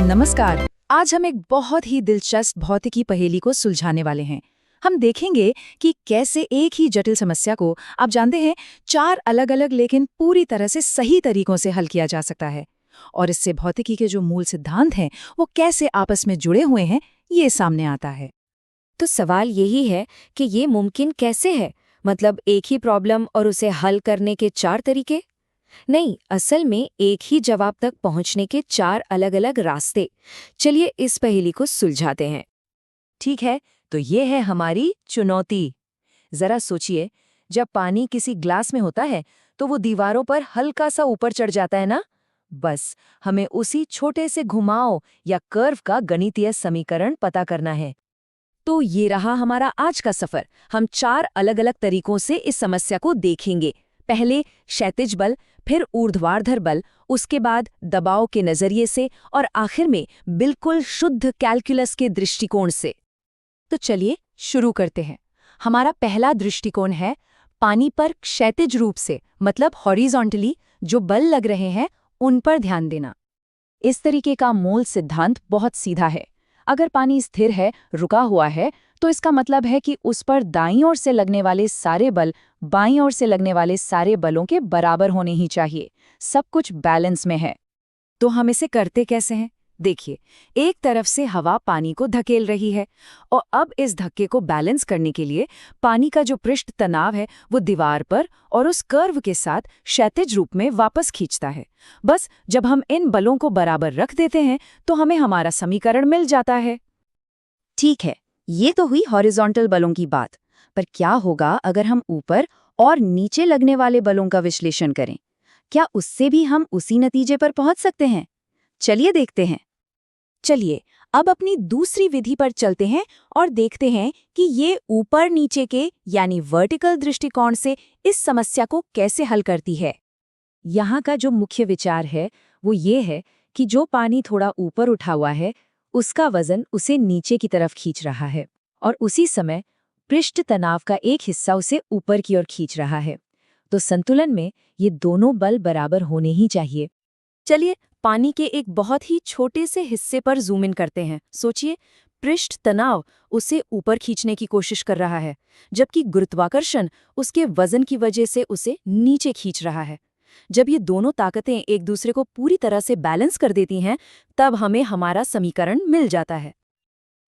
नमस्कार। आज हम एक बहुत ही दिलचस्प भौतिकी पहेली को सुलझाने वाले हैं। हम देखेंगे कि कैसे एक ही जटिल समस्या को, आप जानते हैं, 4 अलग-अलग लेकिन पूरी तरह से सही तरीकों से हल किया जा सकता है। और इससे भौतिकी के जो मूल सिद्धांत हैं, वो कैसे आपस में जुड़े हुए हैं, ये सामने आता है। तो सवाल यही है कि ये मुमकिन कैसे है? मतलब एक ही प्रॉब्लम और उसे हल करने के 4 तरीके? नहीं, असल में एक ही जवाब तक पहुंचने के 4 अलग-अलग रास्ते। चलिए इस पहेली को सुलझाते हैं। ठीक है, तो ये है हमारी चुनौती। जरा सोचिए, जब पानी किसी ग्लास में होता है तो वो दीवारों पर हल्का सा ऊपर चढ़ जाता है ना? बस हमें उसी छोटे से घुमाव या कर्व का गणितीय समीकरण पता करना है। तो ये रहा हमारा आज का सफर। हम 4 अलग-अलग तरीकों से इस समस्या को देखेंगे। पहले क्षैतिज बल, फिर ऊर्ध्वाधर बल, उसके बाद दबाव के नजरिए से और आखिर में बिल्कुल शुद्ध कैलकुलस के दृष्टिकोण से। तो चलिए शुरू करते हैं। हमारा पहला दृष्टिकोण है पानी पर क्षैतिज रूप से, मतलब हॉरिजॉन्टली जो बल लग रहे हैं उन पर ध्यान देना। इस तरीके का मूल सिद्धांत बहुत सीधा है। अगर पानी स्थिर है, रुका हुआ है, तो इसका मतलब है कि उस पर दाईं ओर से लगने वाले सारे बल बाईं ओर से लगने वाले सारे बलों के बराबर होने ही चाहिए। सब कुछ बैलेंस में है। तो हम इसे करते कैसे हैं? देखिए, एक तरफ से हवा पानी को धकेल रही है और अब इस धक्के को बैलेंस करने के लिए पानी का जो पृष्ठ तनाव है वो दीवार पर और उस कर्व के साथ क्षैतिज रूप में वापस खींचता है। बस जब हम इन बलों को बराबर रख देते हैं तो हमें हमारा समीकरण मिल जाता है। ठीक है, ये तो हुई हॉरिजॉन्टल बलों की बात, पर क्या होगा अगर हम ऊपर और नीचे लगने वाले बलों का विश्लेषण करें? क्या उससे भी हम उसी नतीजे पर पहुंच सकते हैं? चलिए देखते हैं। चलिए अब अपनी दूसरी विधि पर चलते हैं और देखते हैं कि ये ऊपर नीचे के यानी वर्टिकल दृष्टिकोण से इस समस्या को कैसे हल करती है। यहाँ का जो मुख्य विचार है वो ये है कि जो पानी थोड़ा ऊपर उठा हुआ है उसका वजन उसे नीचे की तरफ खींच रहा है और उसी समय पृष्ठ तनाव का एक हिस्सा उसे ऊपर की ओर खींच रहा है। तो संतुलन में ये दोनों बल बराबर होने ही चाहिए। चलिए पानी के एक बहुत ही छोटे से हिस्से पर जूम इन करते हैं। सोचिए, पृष्ठ तनाव उसे ऊपर खींचने की कोशिश कर रहा है, जबकि गुरुत्वाकर्षण उसके वजन की वजह से उसे नीचे खींच रहा है। जब ये दोनों ताकतें एक दूसरे को पूरी तरह से बैलेंस कर देती हैं, तब हमें हमारा समीकरण मिल जाता है।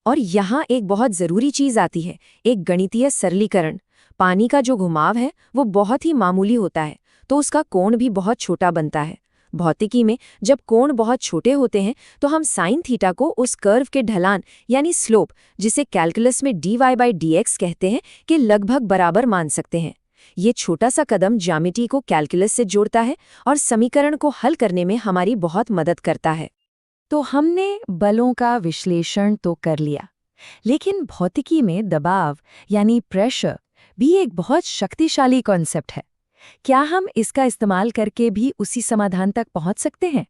और यहाँ एक बहुत जरूरी चीज आती है, एक गणितीय सरलीकरण। पानी का जो घुमाव है वो बहुत ही मामूली होता है, तो उसका कोण भी बहुत छोटा बनता है। भौतिकी में जब कोण बहुत छोटे होते हैं तो हम साइन थीटा को उस कर्व के ढलान यानी स्लोप, जिसे कैलकुलस में dy/dx कहते हैं, के लगभग बराबर मान सकते हैं। ये छोटा सा कदम ज्यामिति को कैलकुलस से जोड़ता है और समीकरण को हल करने में हमारी बहुत मदद करता है। तो हमने बलों का विश्लेषण तो कर लिया, लेकिन भौतिकी में दबाव यानी प्रेशर भी एक बहुत शक्तिशाली कॉन्सेप्ट है। क्या हम इसका इस्तेमाल करके भी उसी समाधान तक पहुंच सकते हैं?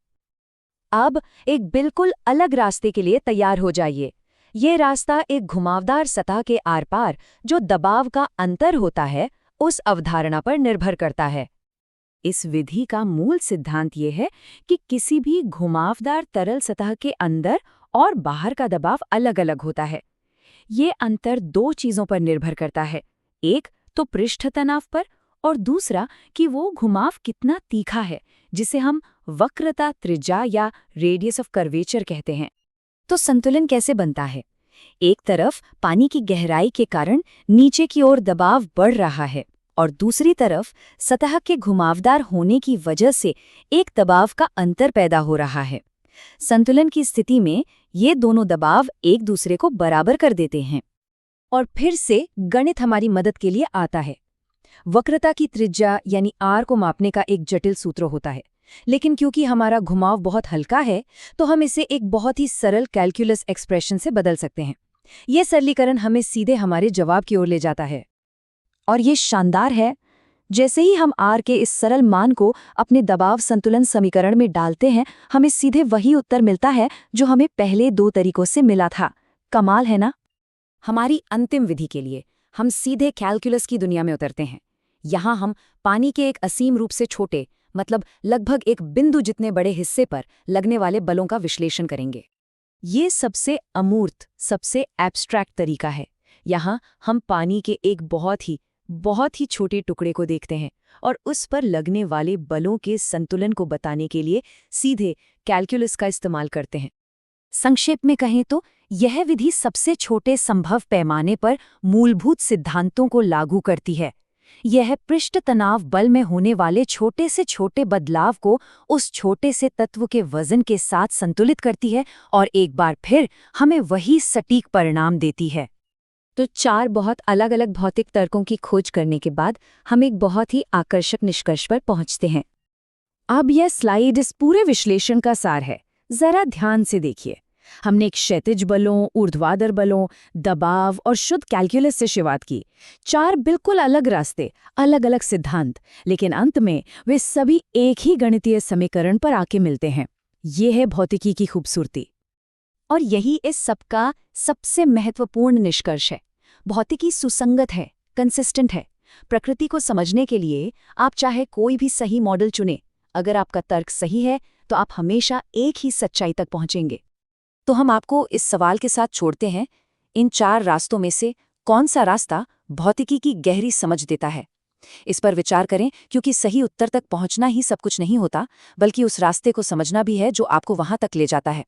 अब एक बिल्कुल अलग रास्ते के लिए तैयार हो जाइए। ये रास्ता एक घुमावदार सतह के आर पार जो दबाव का अंतर होता है उस अवधारणा पर निर्भर करता है। इस विधि का मूल सिद्धांत ये है कि किसी भी घुमावदार तरल सतह के अंदर और बाहर का दबाव अलग-अलग होता है। ये अंतर 2 चीजों पर निर्भर करता है, एक तो पृष्ठ तनाव पर और दूसरा कि वो घुमाव कितना तीखा है, जिसे हम वक्रता त्रिज्या या रेडियस ऑफ कर्वेचर कहते हैं। तो संतुलन कैसे बनता है? एक तरफ पानी की गहराई के कारण नीचे की ओर दबाव बढ़ रहा है और दूसरी तरफ सतह के घुमावदार होने की वजह से एक दबाव का अंतर पैदा हो रहा है। संतुलन की स्थिति में ये दोनों दबाव एक दूसरे को बराबर कर देते हैं। और फिर से गणित हमारी मदद के लिए आता है। वक्रता की त्रिज्या यानी r को मापने का एक जटिल सूत्र होता है, लेकिन क्योंकि हमारा घुमाव बहुत हल्का है तो हम इसे एक बहुत ही सरल कैलकुलस एक्सप्रेशन से बदल सकते हैं। यह सरलीकरण हमें सीधे हमारे जवाब की ओर ले जाता है। और ये शानदार है, जैसे ही हम r के इस सरल मान को अपने दबाव संतुलन समीकरण में डालते हैं, हमें सीधे वही उत्तर मिलता है जो हमें पहले 2 तरीकों से मिला था। कमाल है ना? हमारी अंतिम विधि के लिए हम सीधे कैलकुलस की दुनिया में उतरते हैं। यहाँ हम पानी के एक असीम रूप से छोटे, मतलब लगभग एक बिंदु जितने बड़े हिस्से पर लगने वाले बलों का विश्लेषण करेंगे। ये सबसे अमूर्त, सबसे एब्स्ट्रैक्ट तरीका है। यहाँ हम पानी के एक बहुत ही छोटे टुकड़े को देखते हैं और उस पर लगने वाले बलों के संतुलन को बताने के लिए सीधे कैलकुलस का इस्तेमाल करते हैं। संक्षेप में कहें तो यह विधि सबसे छोटे संभव पैमाने पर मूलभूत सिद्धांतों को लागू करती है। यह पृष्ठ तनाव बल में होने वाले छोटे से छोटे बदलाव को उस छोटे से तत्व के वजन के साथ संतुलित करती है और एक बार फिर हमें वही सटीक परिणाम देती है। तो 4 बहुत अलग अलग भौतिक तर्कों की खोज करने के बाद हम एक बहुत ही आकर्षक निष्कर्ष पर पहुंचते हैं। अब यह स्लाइड इस पूरे विश्लेषण का सार है। जरा ध्यान से देखिए। हमने एक क्षैतिज बलों, ऊर्ध्वाधर बलों, दबाव और शुद्ध कैलकुलस से शुरुआत की। 4 बिल्कुल अलग रास्ते, अलग अलग सिद्धांत, लेकिन अंत में वे सभी एक ही गणितीय समीकरण पर आके मिलते हैं। ये है भौतिकी की खूबसूरती। और यही इस सबका सबसे महत्वपूर्ण निष्कर्ष है। भौतिकी सुसंगत है, कंसिस्टेंट है। प्रकृति को समझने के लिए आप चाहे कोई भी सही मॉडल चुनें, अगर आपका तर्क सही है तो आप हमेशा एक ही सच्चाई तक पहुंचेंगे। तो हम आपको इस सवाल के साथ छोड़ते हैं, इन 4 रास्तों में से कौन सा रास्ता भौतिकी की गहरी समझ देता है? इस पर विचार करें, क्योंकि सही उत्तर तक पहुंचना ही सब कुछ नहीं होता, बल्कि उस रास्ते को समझना भी है जो आपको वहां तक ले जाता है।